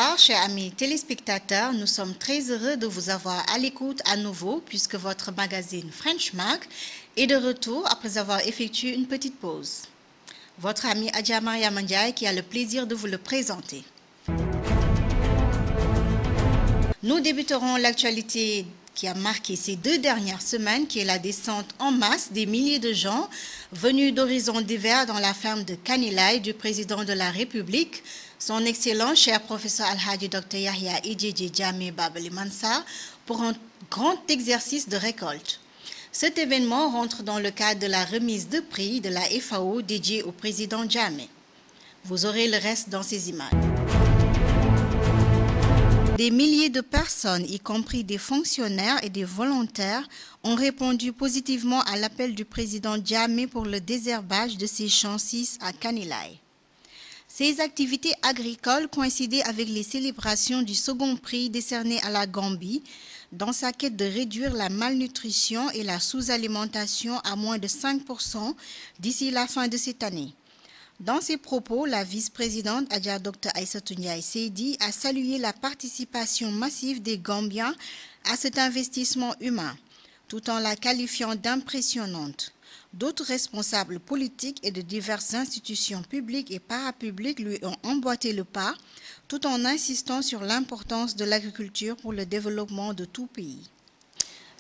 Bonsoir, chers amis téléspectateurs. Nous sommes très heureux de vous avoir à l'écoute à nouveau puisque votre magazine French Mag est de retour après avoir effectué une petite pause. Votre ami Adja Maria Mandiaye qui a le plaisir de vous le présenter. Nous débuterons l'actualité qui a marqué ces 2 dernières semaines, qui est la descente en masse des milliers de gens venus d'horizons divers dans la ferme de Kanilai du président de la République, son excellent cher professeur Al-Hadi Dr Yahya Idjidji Jammeh Babali Mansah, pour un grand exercice de récolte. Cet événement rentre dans le cadre de la remise de prix de la FAO dédiée au président Jammeh. Vous aurez le reste dans ces images. Des milliers de personnes, y compris des fonctionnaires et des volontaires, ont répondu positivement à l'appel du président Jammeh pour le désherbage de ses champs 6 à Kanilai. Ces activités agricoles coïncidaient avec les célébrations du second prix décerné à la Gambie dans sa quête de réduire la malnutrition et la sous-alimentation à moins de 5% d'ici la fin de cette année. Dans ses propos, la vice-présidente Adja Dr Aïssatou Ndiaye Seydi a salué la participation massive des Gambiens à cet investissement humain, tout en la qualifiant d'impressionnante. D'autres responsables politiques et de diverses institutions publiques et parapubliques lui ont emboîté le pas, tout en insistant sur l'importance de l'agriculture pour le développement de tout pays.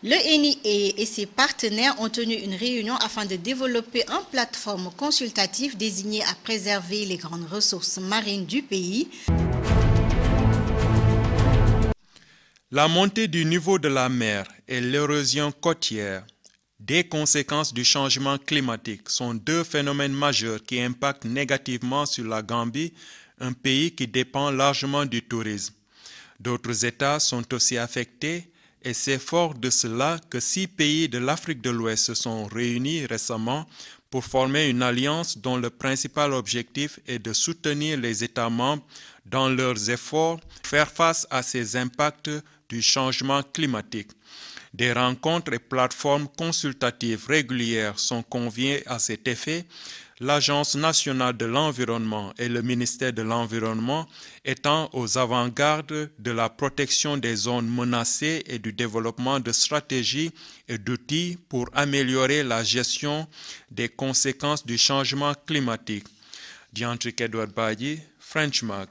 Le NIA et ses partenaires ont tenu une réunion afin de développer une plateforme consultative désignée à préserver les grandes ressources marines du pays. La montée du niveau de la mer et l'érosion côtière, des conséquences du changement climatique, sont 2 phénomènes majeurs qui impactent négativement sur la Gambie, un pays qui dépend largement du tourisme. D'autres États sont aussi affectés. Et c'est fort de cela que 6 pays de l'Afrique de l'Ouest se sont réunis récemment pour former une alliance dont le principal objectif est de soutenir les États membres dans leurs efforts pour faire face à ces impacts du changement climatique. Des rencontres et plateformes consultatives régulières sont conviées à cet effet, l'Agence nationale de l'environnement et le ministère de l'Environnement étant aux avant-gardes de la protection des zones menacées et du développement de stratégies et d'outils pour améliorer la gestion des conséquences du changement climatique. Diantric Edward Badji, French Mag.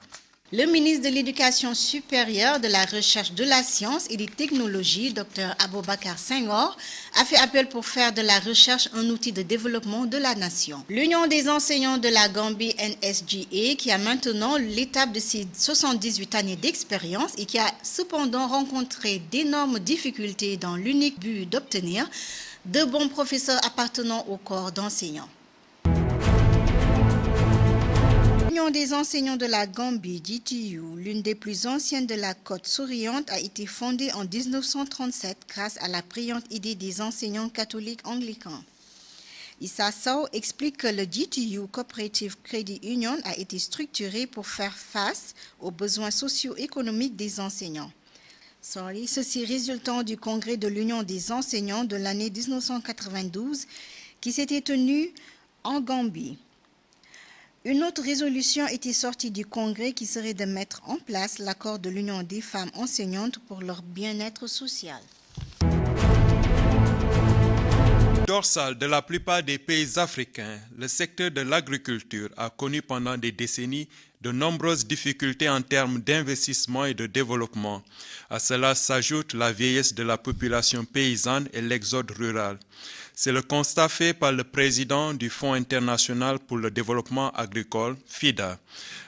Le ministre de l'Éducation supérieure, de la Recherche, de la Science et des Technologies, Dr Aboubakar Senghor, a fait appel pour faire de la recherche un outil de développement de la nation. L'Union des enseignants de la Gambie, NSGA, qui a maintenant l'étape de ses 78 années d'expérience et qui a cependant rencontré d'énormes difficultés dans l'unique but d'obtenir de bons professeurs appartenant au corps d'enseignants. L'Union des enseignants de la Gambie, GTU, l'une des plus anciennes de la côte souriante, a été fondée en 1937 grâce à la brillante idée des enseignants catholiques anglicans. Issa Sow explique que le GTU Cooperative Credit Union a été structuré pour faire face aux besoins socio-économiques des enseignants. Ceci résultant du congrès de l'Union des enseignants de l'année 1992 qui s'était tenu en Gambie. Une autre résolution était sortie du Congrès qui serait de mettre en place l'accord de l'Union des femmes enseignantes pour leur bien-être social. Dorsal de la plupart des pays africains, le secteur de l'agriculture a connu pendant des décennies de nombreuses difficultés en termes d'investissement et de développement. À cela s'ajoute la vieillesse de la population paysanne et l'exode rural. C'est le constat fait par le président du Fonds international pour le développement agricole, FIDA.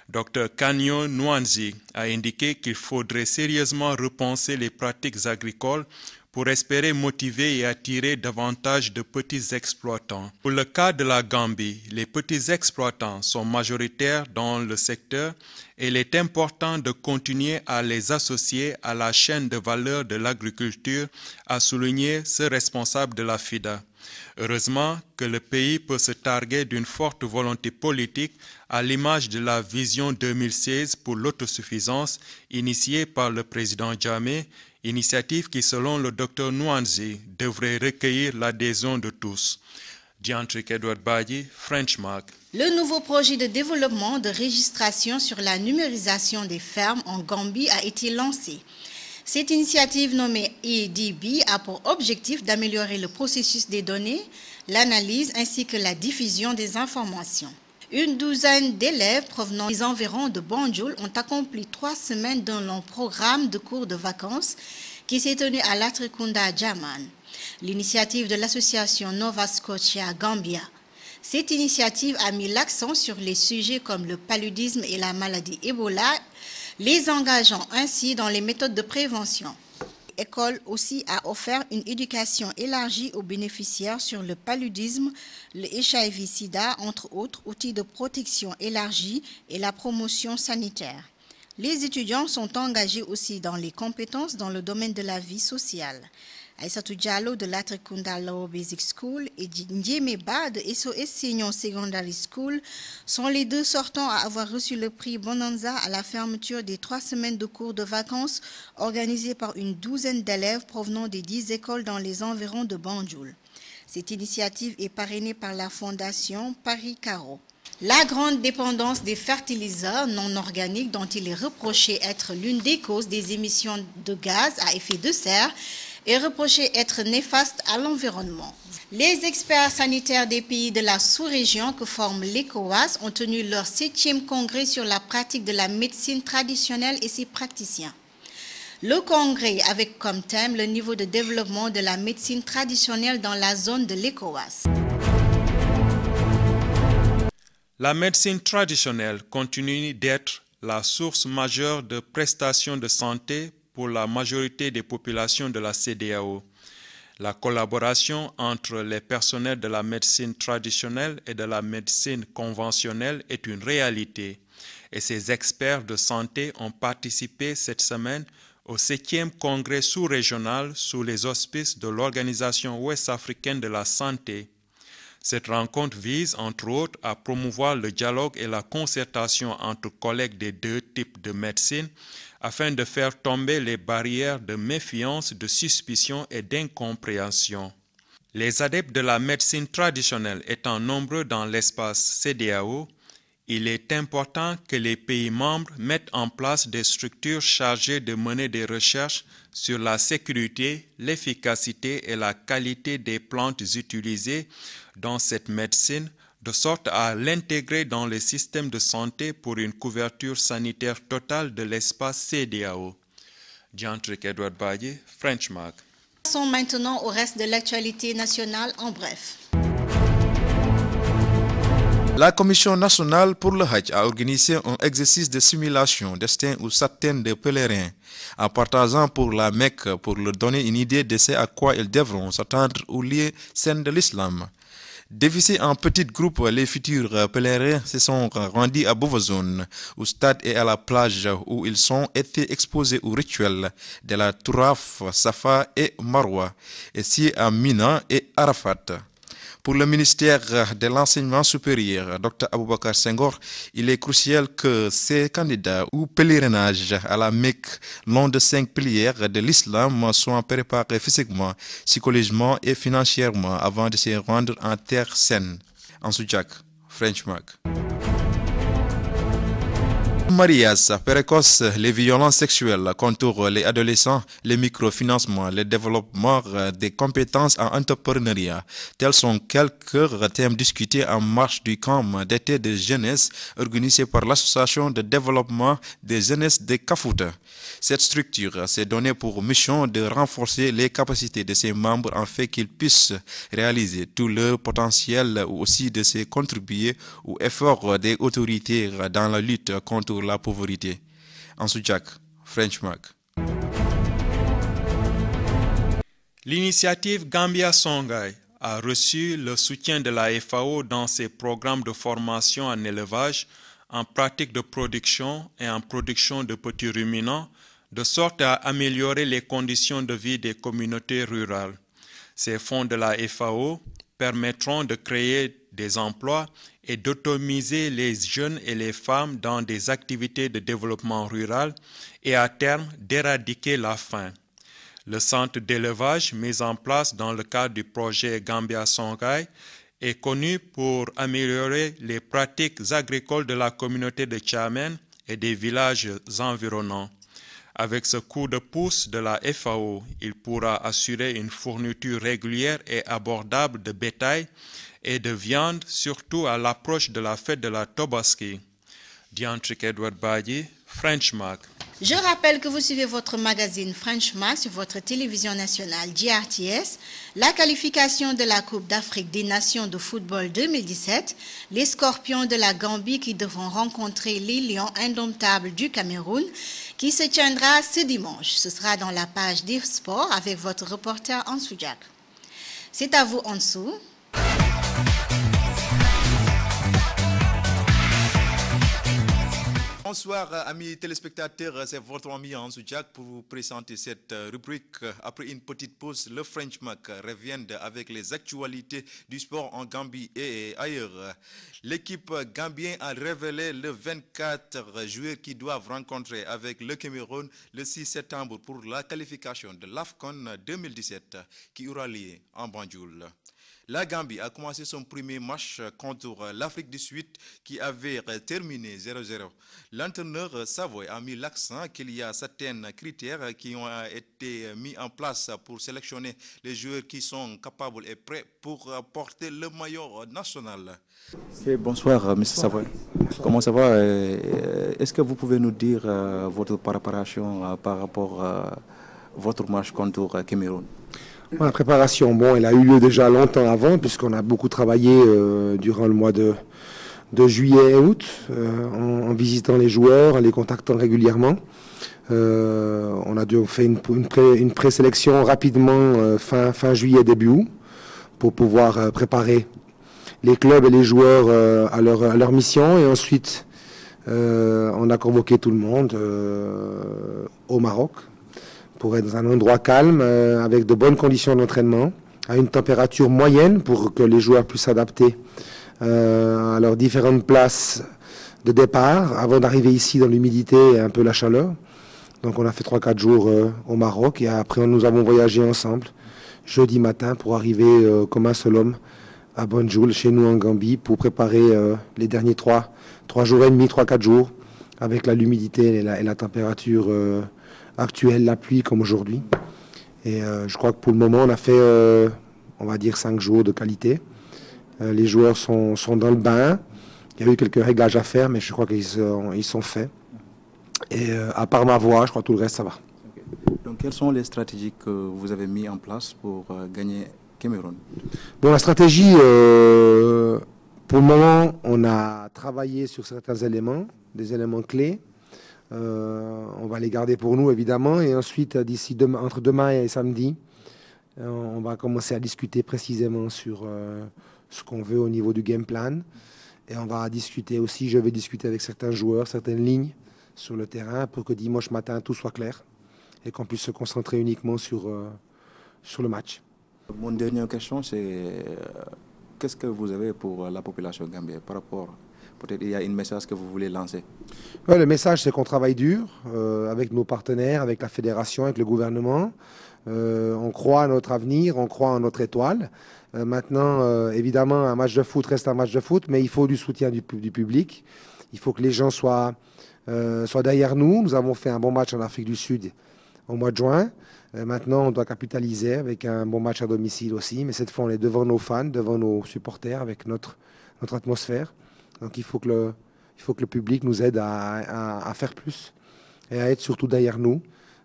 Dr Kanyo Nwanzi a indiqué qu'il faudrait sérieusement repenser les pratiques agricoles pour espérer motiver et attirer davantage de petits exploitants. Pour le cas de la Gambie, les petits exploitants sont majoritaires dans le secteur et il est important de continuer à les associer à la chaîne de valeur de l'agriculture, a souligné ce responsable de la FIDA. Heureusement que le pays peut se targuer d'une forte volonté politique à l'image de la vision 2016 pour l'autosuffisance initiée par le président Jammeh, initiative qui, selon le Dr Nwanzi, devrait recueillir l'adhésion de tous. Diantric Edward Badji, French Mark. Le nouveau projet de développement de registration sur la numérisation des fermes en Gambie a été lancé. Cette initiative nommée EDB a pour objectif d'améliorer le processus des données, l'analyse ainsi que la diffusion des informations. Une douzaine d'élèves provenant des environs de Banjul ont accompli 3 semaines d'un long programme de cours de vacances qui s'est tenu à Latrikunda Djaman, l'initiative de l'association Nova Scotia Gambia. Cette initiative a mis l'accent sur les sujets comme le paludisme et la maladie Ebola, les engageant ainsi dans les méthodes de prévention. L'école aussi a offert une éducation élargie aux bénéficiaires sur le paludisme, le HIV-Sida, entre autres outils de protection élargie et la promotion sanitaire. Les étudiants sont engagés aussi dans les compétences dans le domaine de la vie sociale. Aïssatou Diallo de Latrikunda Lower Basic School et Ndiémé Ba de SOS Senior Secondary School sont les 2 sortants à avoir reçu le prix Bonanza à la fermeture des 3 semaines de cours de vacances organisées par une douzaine d'élèves provenant des 10 écoles dans les environs de Banjul. Cette initiative est parrainée par la fondation Paris Caro. La grande dépendance des fertiliseurs non organiques dont il est reproché être l'une des causes des émissions de gaz à effet de serre est reproché être néfaste à l'environnement. Les experts sanitaires des pays de la sous-région que forme l'ECOWAS ont tenu leur 7e congrès sur la pratique de la médecine traditionnelle et ses praticiens. Le congrès avec comme thème le niveau de développement de la médecine traditionnelle dans la zone de l'ECOWAS. La médecine traditionnelle continue d'être la source majeure de prestations de santé pour la majorité des populations de la CEDEAO. La collaboration entre les personnels de la médecine traditionnelle et de la médecine conventionnelle est une réalité et ces experts de santé ont participé cette semaine au 7e congrès sous-régional sous les auspices de l'Organisation ouest-africaine de la santé. Cette rencontre vise, entre autres, à promouvoir le dialogue et la concertation entre collègues des 2 types de médecine afin de faire tomber les barrières de méfiance, de suspicion et d'incompréhension. Les adeptes de la médecine traditionnelle étant nombreux dans l'espace CEDEAO, il est important que les pays membres mettent en place des structures chargées de mener des recherches sur la sécurité, l'efficacité et la qualité des plantes utilisées dans cette médecine, de sorte à l'intégrer dans les systèmes de santé pour une couverture sanitaire totale de l'espace CEDEAO. Diantric Edward Badji, French Mark. Passons maintenant au reste de l'actualité nationale en bref. La Commission nationale pour le Hajj a organisé un exercice de simulation destin ou centaines de pèlerins en partageant pour la Mecque pour leur donner une idée de ce à quoi ils devront s'attendre au lieu saint de l'islam. Divisés en petits groupes, les futurs pèlerins se sont rendus à Beauvazone, au stade et à la plage où ils ont été exposés aux rituels de la Touraf, Safa et Marwa, ainsi à Mina et Arafat. Pour le ministère de l'Enseignement supérieur, Dr Aboubakar Senghor, il est crucial que ces candidats ou pèlerinages à la Mecque, l'un des 5 piliers de l'islam, soient préparés physiquement, psychologiquement et financièrement avant de se rendre en terre saine. En Soudjak, French Mark. Mariage précoce, les violences sexuelles contre les adolescents, le microfinancement, le développement des compétences en entrepreneuriat. Tels sont quelques thèmes discutés en marge du camp d'été de jeunesse organisé par l'Association de développement des jeunesses de Kafouta. Cette structure s'est donnée pour mission de renforcer les capacités de ses membres afin qu'ils puissent réaliser tout leur potentiel ou aussi de se contribuer aux efforts des autorités dans la lutte contre la pauvreté. En Soudjak, French Mark. L'initiative Gambia Songhai a reçu le soutien de la FAO dans ses programmes de formation en élevage, en pratique de production et en production de petits ruminants, de sorte à améliorer les conditions de vie des communautés rurales. Ces fonds de la FAO permettront de créer des emplois et d'autonomiser les jeunes et les femmes dans des activités de développement rural et à terme d'éradiquer la faim. Le centre d'élevage mis en place dans le cadre du projet Gambia Songhai est connu pour améliorer les pratiques agricoles de la communauté de Tchamen et des villages environnants. Avec ce coup de pouce de la FAO, il pourra assurer une fourniture régulière et abordable de bétail et de viande, surtout à l'approche de la fête de la Tobaski. Diantric Edward Badji, French Mag. Je rappelle que vous suivez votre magazine French Mag sur votre télévision nationale GRTS. La qualification de la Coupe d'Afrique des Nations de football 2017, les Scorpions de la Gambie qui devront rencontrer les Lions indomptables du Cameroun, qui se tiendra ce dimanche. Ce sera dans la page des sports avec votre reporter Ansou Jack. C'est à vous, Ansou. Bonsoir amis téléspectateurs, c'est votre ami Ansou Jack pour vous présenter cette rubrique. Après une petite pause, le French Mag revient avec les actualités du sport en Gambie et ailleurs. L'équipe gambienne a révélé le 24 joueurs qui doivent rencontrer avec le Cameroun le 6 septembre pour la qualification de l'AFCON 2017 qui aura lieu en Banjul. La Gambie a commencé son premier match contre l'Afrique du Sud qui avait terminé 0-0. L'entraîneur Savoy a mis l'accent qu'il y a certains critères qui ont été mis en place pour sélectionner les joueurs qui sont capables et prêts pour porter le maillot national. Okay, bonsoir, M. Savoy. Comment ça va? Est-ce que vous pouvez nous dire votre préparation par rapport à votre match contre Cameroun? La préparation, bon, elle a eu lieu déjà longtemps avant, puisqu'on a beaucoup travaillé durant le mois de juillet et août, en visitant les joueurs, en les contactant régulièrement. On a dû faire une présélection rapidement fin juillet, début août, pour pouvoir préparer les clubs et les joueurs à leur mission. Et ensuite, on a convoqué tout le monde au Maroc, pour être dans un endroit calme, avec de bonnes conditions d'entraînement, à une température moyenne pour que les joueurs puissent s'adapter à leurs différentes places de départ, avant d'arriver ici dans l'humidité et un peu la chaleur. Donc on a fait 3-4 jours au Maroc et après nous avons voyagé ensemble jeudi matin pour arriver comme un seul homme à Banjul, chez nous en Gambie, pour préparer les derniers 3 jours et demi, 3-4 jours, avec l'humidité et la température actuelle, la pluie comme aujourd'hui. Et je crois que pour le moment, on a fait, on va dire, 5 jours de qualité. Les joueurs sont dans le bain. Il y a eu quelques réglages à faire, mais je crois qu'ils sont faits. Et à part ma voix, je crois que tout le reste, ça va. Donc, quelles sont les stratégies que vous avez mises en place pour gagner Cameroun? Bon, la stratégie, pour le moment, on a travaillé sur certains éléments, des éléments clés. On va les garder pour nous, évidemment. Et ensuite, entre demain et samedi, on va commencer à discuter précisément sur ce qu'on veut au niveau du game plan. Et on va discuter aussi, je vais discuter avec certains joueurs, certaines lignes sur le terrain pour que dimanche matin, tout soit clair et qu'on puisse se concentrer uniquement sur le match. Mon dernière question, c'est qu'est-ce que vous avez pour la population gambienne par rapport, peut-être il y a un message que vous voulez lancer? Ouais, le message, c'est qu'on travaille dur avec nos partenaires, avec la fédération, avec le gouvernement. On croit à notre avenir, on croit en notre étoile. Maintenant, évidemment, un match de foot reste un match de foot, mais il faut du soutien du public. Il faut que les gens soient derrière nous. Nous avons fait un bon match en Afrique du Sud au mois de juin. Maintenant, on doit capitaliser avec un bon match à domicile aussi. Mais cette fois, on est devant nos fans, devant nos supporters, avec notre atmosphère. Donc, il faut que le public nous aide à faire plus et à être surtout derrière nous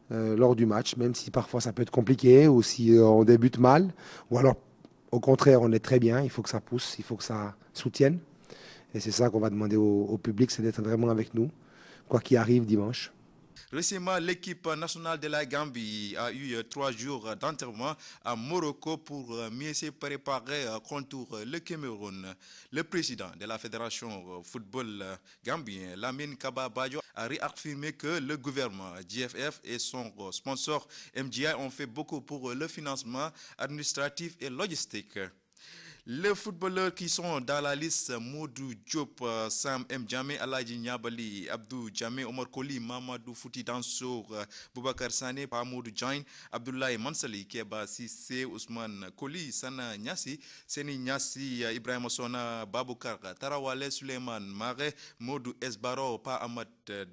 lors du match, même si parfois ça peut être compliqué ou si on débute mal. Ou alors, au contraire, on est très bien. Il faut que ça pousse, il faut que ça soutienne. Et c'est ça qu'on va demander au public, c'est d'être vraiment avec nous, quoi qu'il arrive dimanche. Récemment, l'équipe nationale de la Gambie a eu 3 jours d'entraînement à Morocco pour mieux se préparer contre le Cameroun. Le président de la Fédération football gambien, Lamine Kaba Badio, a réaffirmé que le gouvernement GFF et son sponsor MGI ont fait beaucoup pour le financement administratif et logistique. Les footballeurs qui sont dans la liste, Modou Diop, Sam M. Djamé, Aladji Niabali, Abdou Djamé, Omar Koli, Mamadou Fouti Dansour, Boubacar Sané, Pamoudou Djain, Abdoulaye Mansali, Keba Sissé, Ousmane Koli, Sana Nyasi, Seni Nyasi, Ibrahim Sona, Baboukar, Tarawale, Suleiman Mare, Modou Esbaro, Pa Ahmad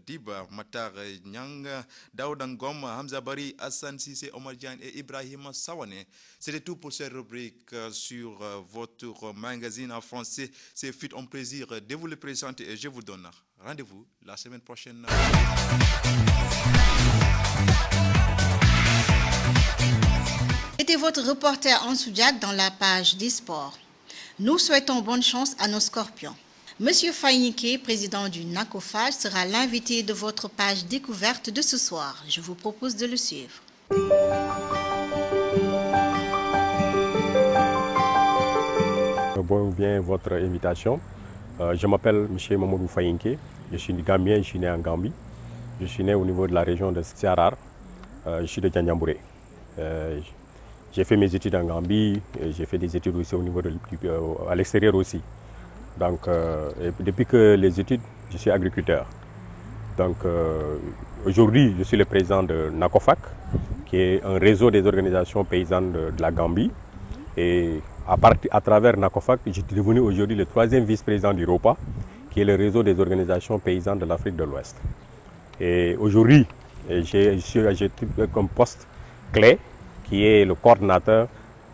Diba, Matar Nyang, Daouda Ngom, Hamza Bari, Hassan Sissé, Omar Diagne et Ibrahim Sawane. C'était tout pour cette rubrique sur votre magazine en français. C'est fut un plaisir de vous le présenter et je vous donne rendez-vous la semaine prochaine. C'était votre reporter Ansou Diak dans la page des sports. Nous souhaitons bonne chance à nos scorpions. Monsieur Fayinke, président du NACOFAGE, sera l'invité de votre page découverte de ce soir. Je vous propose de le suivre. Bien votre invitation. Je m'appelle M. Mamadou Fayinke, je suis Gambien, je suis né en Gambie. Je suis né au niveau de la région de Siarar, je suis de Djandjambouré. J'ai fait mes études en Gambie, j'ai fait des études aussi au niveau à l'extérieur aussi. Donc, depuis que les études, je suis agriculteur. Donc, aujourd'hui, je suis le président de NACOFAC, qui est un réseau des organisations paysannes de la Gambie. Et à travers NACOFAC, je suis devenu aujourd'hui le 3e vice-président du ROPA, qui est le réseau des organisations paysannes de l'Afrique de l'Ouest. Et aujourd'hui, j'ai comme poste clé, qui est le coordinateur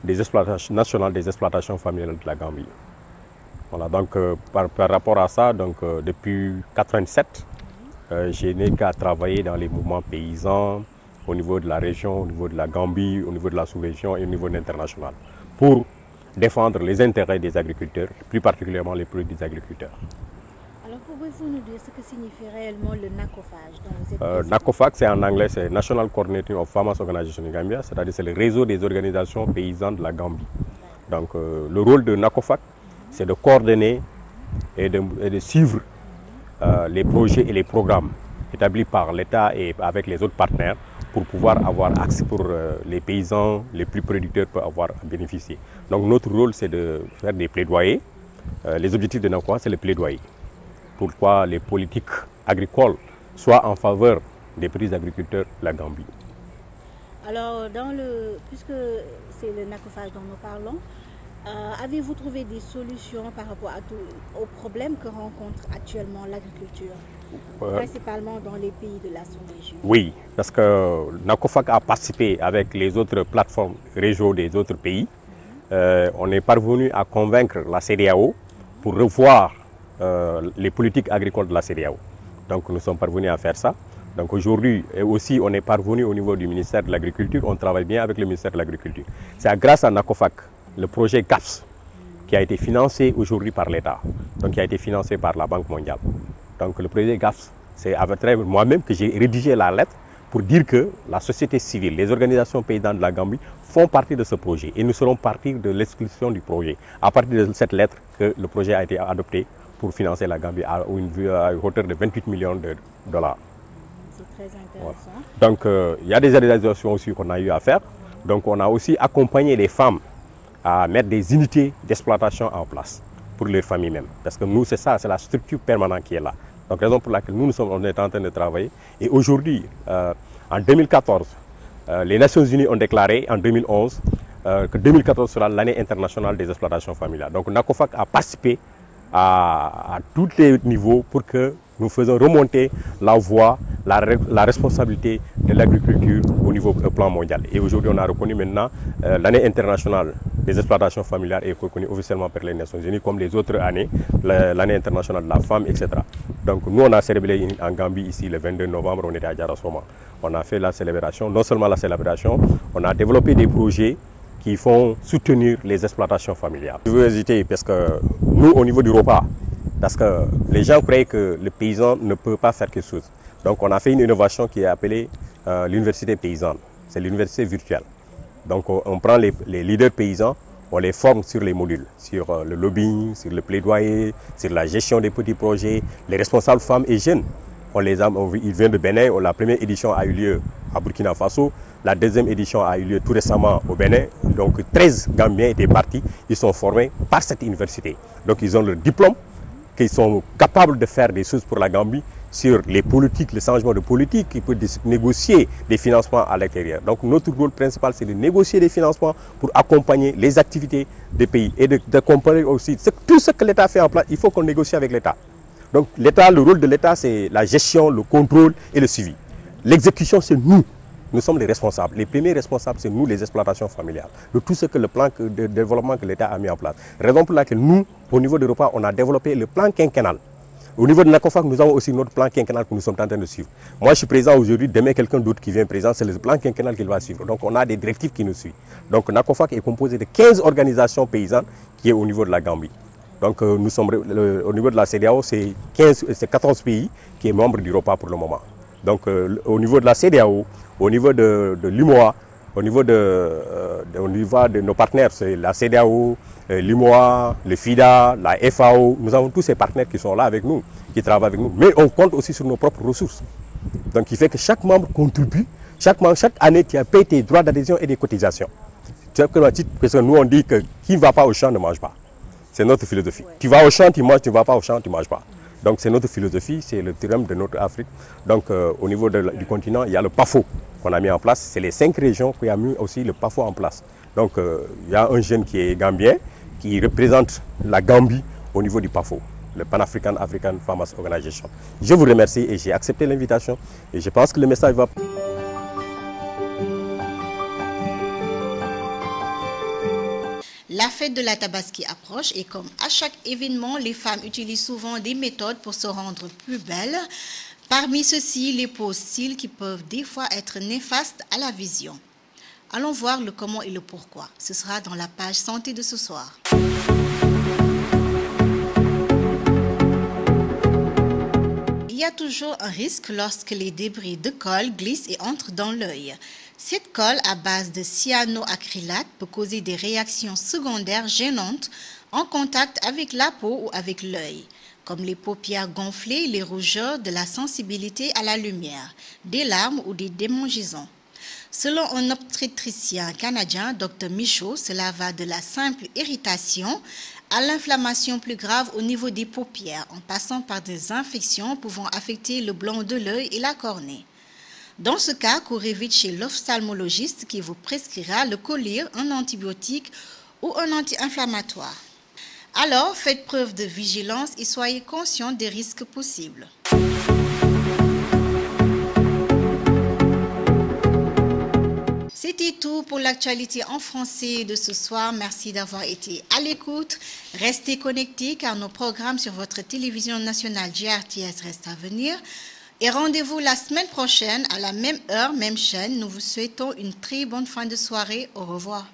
des exploitations nationales des exploitations familiales de la Gambie. Voilà, donc par rapport à ça, donc, depuis 1987, je n'ai qu'à travailler dans les mouvements paysans au niveau de la région, au niveau de la Gambie, au niveau de la sous-région et au niveau international, pour défendre les intérêts des agriculteurs, plus particulièrement les produits des agriculteurs. Alors pouvez-vous nous dire ce que signifie réellement le NACOFAGE? NACOFAG, c'est en anglais, c'est National Coordinating of Farmers Organization in Gambia, c'est-à-dire c'est le réseau des organisations paysannes de la Gambie. Donc le rôle de NACOFAG, c'est de coordonner et de suivre les projets et les programmes établis par l'État et avec les autres partenaires pour pouvoir avoir accès pour les paysans, les plus producteurs peuvent avoir à bénéficier. Donc notre rôle, c'est de faire des plaidoyers. Les objectifs de NACOFAG, c'est le plaidoyer. Pourquoi les politiques agricoles soient en faveur des petits agriculteurs de la Gambie. Alors, puisque c'est le NACOFAG dont nous parlons, avez-vous trouvé des solutions par rapport aux problèmes que rencontre actuellement l'agriculture, principalement dans les pays de la sous-région? Oui, parce que NACOFAG a participé avec les autres plateformes régiaux des autres pays. On est parvenu à convaincre la CEDEAO pour revoir les politiques agricoles de la CEDEAO. Donc nous sommes parvenus à faire ça. Donc aujourd'hui, aussi on est parvenu au niveau du ministère de l'Agriculture, on travaille bien avec le ministère de l'Agriculture. C'est grâce à NACOFAG, le projet GAFS, qui a été financé aujourd'hui par l'État, donc qui a été financé par la Banque mondiale. Donc le projet GAFS, c'est avec moi-même que j'ai rédigé la lettre pour dire que la société civile, les organisations paysannes de la Gambie font partie de ce projet et nous serons partis de l'exclusion du projet. À partir de cette lettre que le projet a été adopté pour financer la Gambie à une hauteur de 28 millions de dollars. C'est très intéressant. Voilà. Donc il y a des réalisations aussi qu'on a eu à faire. Donc on a aussi accompagné les femmes à mettre des unités d'exploitation en place pour leurs familles même. Parce que nous, c'est ça, c'est la structure permanente qui est là. Donc raison pour laquelle on est en train de travailler. Et aujourd'hui, en 2014, les Nations Unies ont déclaré en 2011 que 2014 sera l'année internationale des exploitations familiales. Donc NACOFAG a participé à tous les niveaux pour que nous faisons remonter la voie, la responsabilité de l'agriculture au niveau plan mondial. Et aujourd'hui, on a reconnu maintenant l'année internationale des exploitations familiales est reconnue officiellement par les Nations Unies comme les autres années, l'année internationale de la femme, etc. Donc nous, on a célébré en Gambie ici le 22 novembre, on était à Djarasoma. On a fait la célébration, non seulement la célébration, on a développé des projets qui font soutenir les exploitations familiales. Je veux hésiter parce que nous, au niveau du repas, parce que les gens croyaient que le paysan ne peut pas faire quelque chose. Donc on a fait une innovation qui est appelée l'université paysanne. C'est l'université virtuelle. Donc on prend les leaders paysans, on les forme sur les modules, sur le lobbying, sur le plaidoyer, sur la gestion des petits projets, les responsables femmes et jeunes. Ils viennent de Bénin, la première édition a eu lieu à Burkina Faso. La deuxième édition a eu lieu tout récemment au Bénin. Donc 13 Gambiens étaient partis. Ils sont formés par cette université. Donc ils ont leur diplôme, qu'ils sont capables de faire des choses pour la Gambie sur les politiques, le changement de politique, ils peuvent négocier des financements à l'extérieur. Donc notre rôle principal, c'est de négocier des financements pour accompagner les activités des pays et d'accompagner aussi tout ce que l'État fait en place. Il faut qu'on négocie avec l'État. Donc l'État, le rôle de l'État, c'est la gestion, le contrôle et le suivi. L'exécution, c'est nous. Nous sommes les responsables. Les premiers responsables, c'est nous, les exploitations familiales, de tout ce que le plan de développement que l'État a mis en place. Raison pour laquelle nous, au niveau d'Europa, on a développé le plan quinquennal. Au niveau de NACOFAC, nous avons aussi notre plan quinquennal que nous sommes en train de suivre. Moi, je suis présent aujourd'hui, demain, quelqu'un d'autre qui vient présent, c'est le plan quinquennal qu'il va suivre. Donc, on a des directives qui nous suivent. Donc, NACOFAC est composé de 15 organisations paysannes qui est au niveau de la Gambie. Donc, nous sommes au niveau de la CEDEAO, c'est 14 pays qui est membre d'Europa pour le moment. Donc, au niveau de la CEDEAO, au niveau de l'UMOA, au niveau de nos partenaires, c'est la CEDEAO, l'UMOA, le FIDA, la FAO, nous avons tous ces partenaires qui sont là avec nous, qui travaillent avec nous. Mais on compte aussi sur nos propres ressources. Donc il fait que chaque membre contribue, chaque année tu payes tes droits d'adhésion et des cotisations. Parce que nous on dit que qui ne va pas au champ ne mange pas. C'est notre philosophie. Tu vas au champ, tu manges, tu ne vas pas au champ, tu ne manges pas. Donc c'est notre philosophie, c'est le théorème de notre Afrique. Donc au niveau du continent, il y a le PAFO qu'on a mis en place. C'est les 5 régions qui ont mis aussi le PAFO en place. Donc il y a un jeune qui est gambien, qui représente la Gambie au niveau du PAFO, le Pan-African Farmers Organization. Je vous remercie et j'ai accepté l'invitation et je pense que le message va... La fête de la Tabaski approche et comme à chaque événement, les femmes utilisent souvent des méthodes pour se rendre plus belles. Parmi ceux-ci, les poses styles qui peuvent des fois être néfastes à la vision. Allons voir le comment et le pourquoi. Ce sera dans la page santé de ce soir. Il y a toujours un risque lorsque les débris de colle glissent et entrent dans l'œil. Cette colle à base de cyanoacrylate peut causer des réactions secondaires gênantes en contact avec la peau ou avec l'œil, comme les paupières gonflées, les rougeurs, de la sensibilité à la lumière, des larmes ou des démangeaisons. Selon un obstétricien canadien, Dr Michaud, cela va de la simple irritation à l'inflammation plus grave au niveau des paupières, en passant par des infections pouvant affecter le blanc de l'œil et la cornée. Dans ce cas, courez vite chez l'ophtalmologiste qui vous prescrira le collyre, un antibiotique ou un anti-inflammatoire. Alors, faites preuve de vigilance et soyez conscient des risques possibles. C'était tout pour l'actualité en français de ce soir. Merci d'avoir été à l'écoute. Restez connectés car nos programmes sur votre télévision nationale GRTS restent à venir. Et rendez-vous la semaine prochaine à la même heure, même chaîne. Nous vous souhaitons une très bonne fin de soirée. Au revoir.